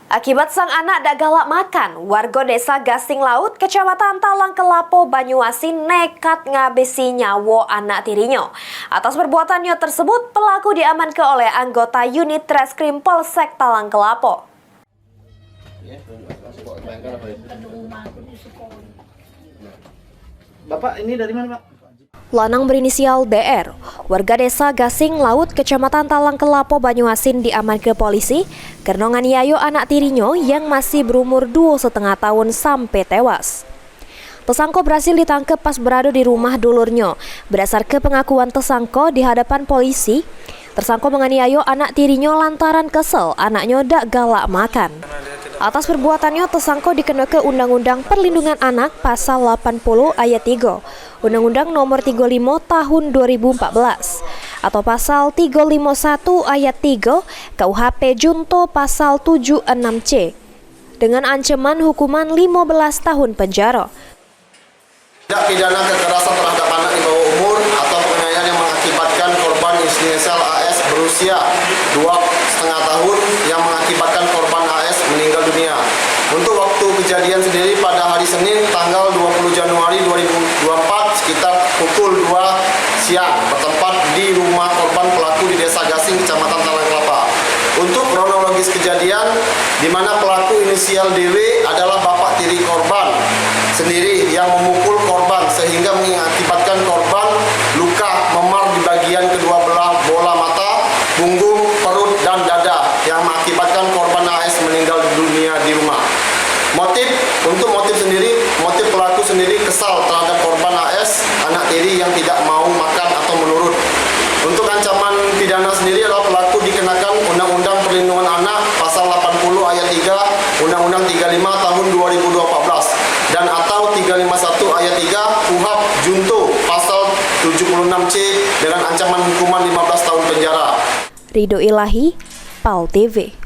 Akibat sang anak dak galak makan, warga desa Gasing Laut, Kecamatan Talang Kelapo, Banyuasin nekat ngabisi nyawa anak tirinya. Atas perbuatannya tersebut, pelaku diamankan oleh anggota unit Reskrim Polsek Talang Kelapo. Bapak ini dari mana, Pak? Lanang berinisial DR, warga desa Gasing Laut, Kecamatan Talang Kelapo, Banyuasin diamankan polisi karena nganiaya anak tirinya yang masih berumur 2,5 tahun sampai tewas. Tersangka berhasil ditangkap pas berada di rumah dulurnya. Berdasarkan pengakuan tersangka di hadapan polisi, tersangka menganiaya anak tirinya lantaran kesel anaknya dak galak makan. Atas perbuatannya, tersangka dikenakan Undang-Undang Perlindungan Anak Pasal 80 Ayat 3, Undang-Undang Nomor 35 Tahun 2014, atau Pasal 351 Ayat 3 KUHP Junto Pasal 76C, dengan ancaman hukuman 15 tahun penjara. Tindak pidana kekerasan terhadap anak di bawah umur atau penganiayaan yang mengakibatkan korban inisial AS berusia 2,5 tahun yang mengakibatkan korban AS meninggal dunia. Untuk waktu kejadian sendiri pada hari Senin tanggal 20 Januari 2024 sekitar pukul 2 siang bertempat di rumah korban pelaku di Desa Gasing, Kecamatan Talang Kelapa. Untuk kronologis kejadian, di mana pelaku inisial DW adalah bapak tiri korban sendiri yang memukul korban sehingga mengakibatkan korban luka memar di bagian kedua belah bola mata, punggung, perut, dan dada yang mengakibatkan korban AS meninggal dunia di rumah. Motif pelaku sendiri kesal terhadap korban AS, anak tiri yang tidak mau makan atau menurut. Untuk ancaman pidana sendiri adalah pelaku dikenakan Undang-Undang Perlindungan Anak Pasal 80 Ayat 3, Undang-Undang 35 Tahun 2012, dan atau 351 Ayat 3 KUHP Junto Pasal 76C dengan ancaman hukuman 15 tahun penjara. Ridho Ilahi, PAL TV.